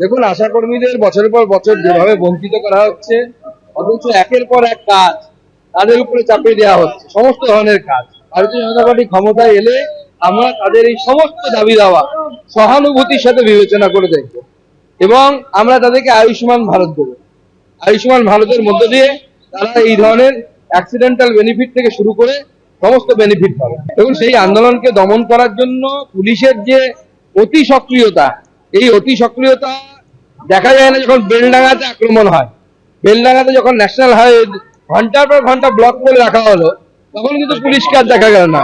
দেখুন, আশাকর্মীদের বছরের পর বছর যেভাবে বঞ্চিত করা হচ্ছে, অথচ একের পর এক কাজ তাদের উপরে চাপিয়ে দেওয়া হচ্ছে, সমস্ত ধরনের কাজ। ভারতীয় জনতা পার্টি ক্ষমতায় এলে আমরা তাদের এই সমস্ত দাবি দাওয়া সহানুভূতির সাথে বিবেচনা করে দেখব এবং আমরা তাদেরকে আয়ুষ্মান ভারত দেবো। আয়ুষ্মান ভারতের মধ্য দিয়ে তারা এই ধরনের অ্যাক্সিডেন্টাল বেনিফিট থেকে শুরু করে সমস্ত বেনিফিট পাবে। এবং সেই আন্দোলনকে দমন করার জন্য পুলিশের যে অতি সক্রিয়তা, এই অতি সক্রিয়তা দেখা যায় না যখন বেলডাঙ্গাতে আক্রমণ হয়। বেলডাঙ্গাতে যখন ন্যাশনাল হাইওয়ে ঘন্টার পর ঘন্টা ব্লক করে রাখা হলো, তখন কিন্তু পুলিশকে আর দেখা গেল না।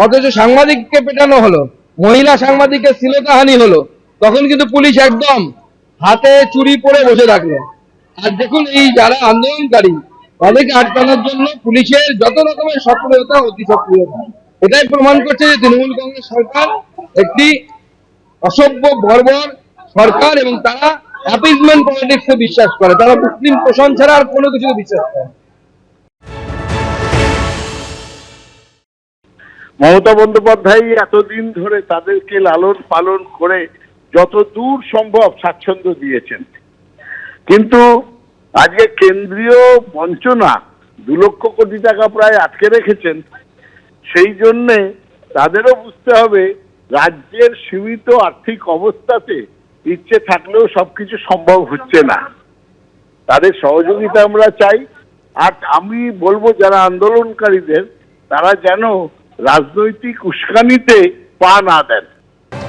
অথচ সাংবাদিককে পেটানো হলো, মহিলা সাংবাদিকের শ্লীলতাহানি হলো, তখন কিন্তু পুলিশ একদম হাতে চুরি পরে বসে থাকলো। আর দেখুন, এই যারা আন্দোলনকারী তাদেরকে আটকানোর জন্য পুলিশের যত রকমের সক্রিয়তা, অতি সক্রিয়তা, এটাই প্রমাণ করছে যে তৃণমূল কংগ্রেস সরকার একটি অসভ্য বর্বর সরকার এবং তারা অ্যাপিজমেন্ট পলিটিক্সে বিশ্বাস করে। তারা মুসলিম প্রশাসন ছাড়া আর কোনো কিছু বিশ্বাস করে। মমতা বন্দ্যোপাধ্যায় এতদিন ধরে তাদেরকে লালন পালন করে যত দূর সম্ভব স্বাচ্ছন্দ্য দিয়েছেন, কিন্তু আজকে কেন্দ্রীয় বঞ্চনা 2 লক্ষ কোটি টাকা প্রায় আটকে রেখেছেন। সেই জন্যে তাদেরও বুঝতে হবে রাজ্যের সীমিত আর্থিক অবস্থাতে ইচ্ছে থাকলেও সবকিছু সম্ভব হচ্ছে না। তাদের সহযোগিতা আমরা চাই। আর আমি বলবো যারা আন্দোলনকারীদের, তারা যেন রাজনৈতিক উস্কানিতে পা না দেন।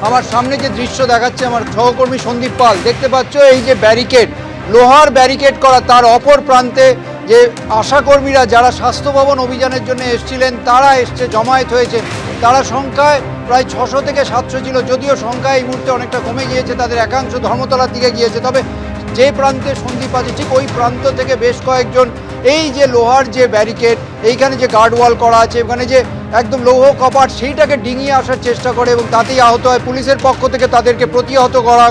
আমার সামনে যে দৃশ্য দেখাচ্ছে আমার সহকর্মী সন্দীপ পাল, দেখতে পাচ্ছ এই যে ব্যারিকেড, লোহার ব্যারিকেড করা, তার অপর প্রান্তে যে আশাকর্মীরা যারা স্বাস্থ্য ভবন অভিযানের জন্য এসেছিলেন তারা এসছে, জমায়েত হয়েছে। তারা সংখ্যায় প্রায় 600 থেকে 700 ছিল, যদিও সংখ্যা এই মুহূর্তে অনেকটা কমে গিয়েছে, তাদের একাংশ ধর্মতলার দিকে গিয়েছে। তবে যে প্রান্তে সন্দীপ আছে ঠিক ওই প্রান্ত থেকে বেশ কয়েকজন এই যে লোহার যে ব্যারিকেড, এইখানে যে গার্ডওয়াল করা আছে, ওখানে যে একদম লৌহ কপাট, সেইটাকে ডিঙিয়ে আসার চেষ্টা করে এবং তাতেই আহত হয়। পুলিশের পক্ষ থেকে তাদেরকে প্রতিহত করা।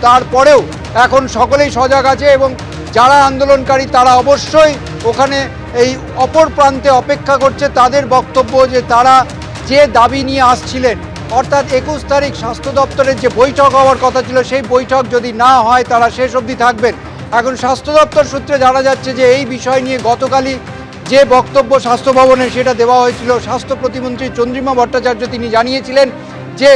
তারপরেও এখন সকলেই সজাগ আছে এবং যারা আন্দোলনকারী তারা অবশ্যই ওখানে এই অপর প্রান্তে অপেক্ষা করছে। তাদের বক্তব্য যে তারা যে দাবি নিয়ে আসছিলেন, অর্থাৎ 21 তারিখ স্বাস্থ্য দপ্তরের যে বৈঠক হওয়ার কথা ছিল, সেই বৈঠক যদি না হয় তারা শেষ অবধি থাকবেন। এখন স্বাস্থ্য দপ্তর সূত্রে জানা যাচ্ছে যে এই বিষয় নিয়ে গতকালই যে বক্তব্য স্বাস্থ্য ভবনে সেটা দেওয়া হয়েছিল। স্বাস্থ্য প্রতিমন্ত্রী চন্দ্রিমা ভট্টাচার্য তিনি জানিয়েছিলেন যে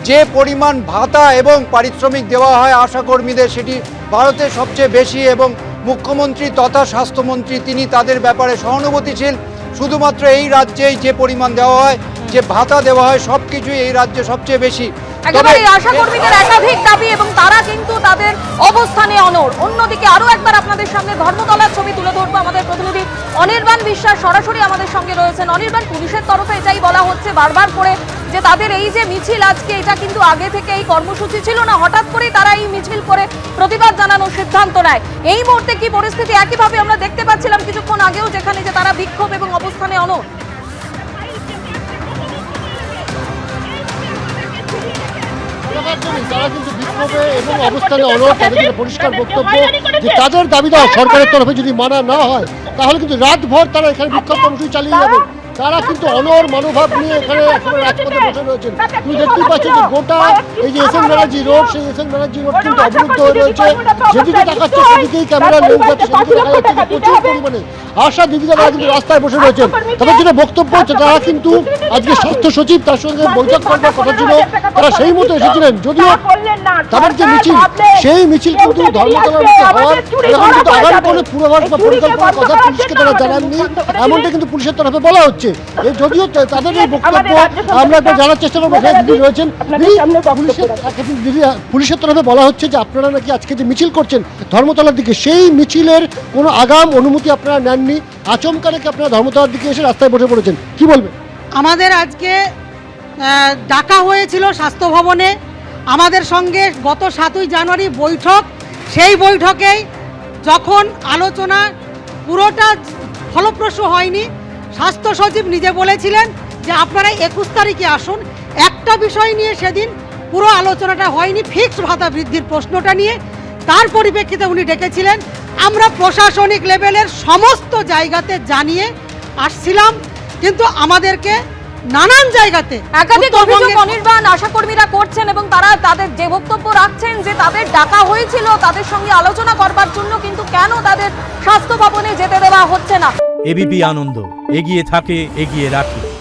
যে পরিমাণ ভাতা এবং পারিশ্রমিক দেওয়া হয় আশাকর্মীদের সেটি ভারতের সবচেয়ে বেশি এবং মুখ্যমন্ত্রী তথা স্বাস্থ্যমন্ত্রী তিনি তাদের ব্যাপারে সহানুভূতিশীল। শুধুমাত্র এই রাজ্যেই যে পরিমাণ দেওয়া হয়, যে ভাতা দেওয়া হয়, সব কিছুই এই রাজ্যে সবচেয়ে বেশি। একেবারে আশাকর্মীদের একাধিক দাবি এবং তারা কিন্তু তাদের অবস্থানে অনড়। অন্যদিকে আরো একবার আপনাদের সামনে ধর্মতলার ছবি তুলে ধরবো। আমাদের প্রতিনিধি অনির্বাণ বিশ্বাস সরাসরি আমাদের সঙ্গে রয়েছেন। অনির্বাণ, পুলিশের তরফে এটাই বলা হচ্ছে বারবার করে যে তাদের এই যে মিছিল আজকে, এটা কিন্তু আগে থেকে এই কর্মসূচি ছিল না, হঠাৎ করেই তারা এই মিছিল করে প্রতিবাদ জানানোর সিদ্ধান্ত নেয়। এই মুহূর্তে কি পরিস্থিতি? একইভাবে আমরা দেখতে পাচ্ছিলাম কিছুক্ষণ আগেও যেখানে যে তারা বিক্ষোভ এবং অবস্থানে অনড়। তারা কিন্তু বিক্ষোভে এবং অবস্থানে অনড়। তাদের পরিষ্কার বক্তব্য যে তাদের দাবি দেওয়া সরকারের তরফে যদি মানা না হয় তাহলে কিন্তু রাতভর তারা এখানে বিক্ষোভ কর্মসূচি চালিয়ে যাবে। তারা কিন্তু অনড় মনোভাব নিয়ে এখানে রাজপথে বসে রয়েছেন। তুমি দেখতেই পাচ্ছ যে গোটা এই যে এসএন ব্যানার্জি রোড, সেই এসএন ব্যানার্জি রোড কিন্তু অবরুদ্ধ হয়ে রয়েছে। যেদিকে তাকাচ্ছে সেদিকেই ক্যামেরা লেন্স যাচ্ছে, সেদিকে দেখা যাচ্ছে যে প্রচুর পরিমাণে আশা দিদিরা তারা কিন্তু রাস্তায় বসে রয়েছেন। তাদের যেটা বক্তব্য হচ্ছে, তারা কিন্তু আজকে স্বাস্থ্য সচিব তার সঙ্গে বৈঠক করবার কথা ছিল, তারা সেই মতো এসেছিলেন। যদিও তাদের যে মিছিল, সেই মিছিল কিন্তু ধর্মতলার মধ্যে হওয়ার এখন কিন্তু আগামী কোনো পূর্বাভাস বা পরিকল্পনার কথা পুলিশকে তারা জানাননি, এমনটা কিন্তু পুলিশের তরফে বলা হচ্ছে। যদিও তাদের এই বক্তব্য আমরা একবার জানার চেষ্টা করবো। দিদি রয়েছেন, পুলিশের তরফে বলা হচ্ছে যে আপনারা নাকি আজকে যে মিছিল করছেন ধর্মতলার দিকে, সেই মিছিলের কোনো আগাম অনুমতি আপনারা নেননি, আচমকা নাকি আপনারা ধর্মতলার দিকে এসে রাস্তায় বসে পড়েছেন, কি বলবেন? আমাদের আজকে ডাকা হয়েছিল স্বাস্থ্য ভবনে, আমাদের সঙ্গে গত 7ই জানুয়ারি বৈঠক। সেই বৈঠকেই যখন আলোচনা পুরোটা ফলপ্রসূ হয়নি, স্বাস্থ্য সচিব নিজে বলেছিলেন যে আপনারা 21 তারিখে আসুন। একটা বিষয় নিয়ে সেদিন পুরো আলোচনাটা হয়নি, ফিক্সড ভাতা বৃদ্ধির প্রশ্নটা নিয়ে। তার পরিপ্রেক্ষিতে উনি ডেকেছিলেন। আমরা প্রশাসনিক লেভেলের সমস্ত জায়গাতে জানিয়ে আসছিলাম, কিন্তু আমাদেরকে নানান জায়গাতে একাধিক অভিযোগ উত্তরবঙ্গের- অনির্বাণ আশাকর্মীরা করছেন এবং তারা তাদের যে বক্তব্য রাখছেন যে তাদের ডাকা হয়েছিল তাদের সঙ্গে আলোচনা করবার জন্য, কিন্তু কেন তাদের স্বাস্থ্য ভবনে যেতে দেওয়া হচ্ছে না। এবিপি আনন্দ, এগিয়ে থাকে, এগিয়ে রাখে।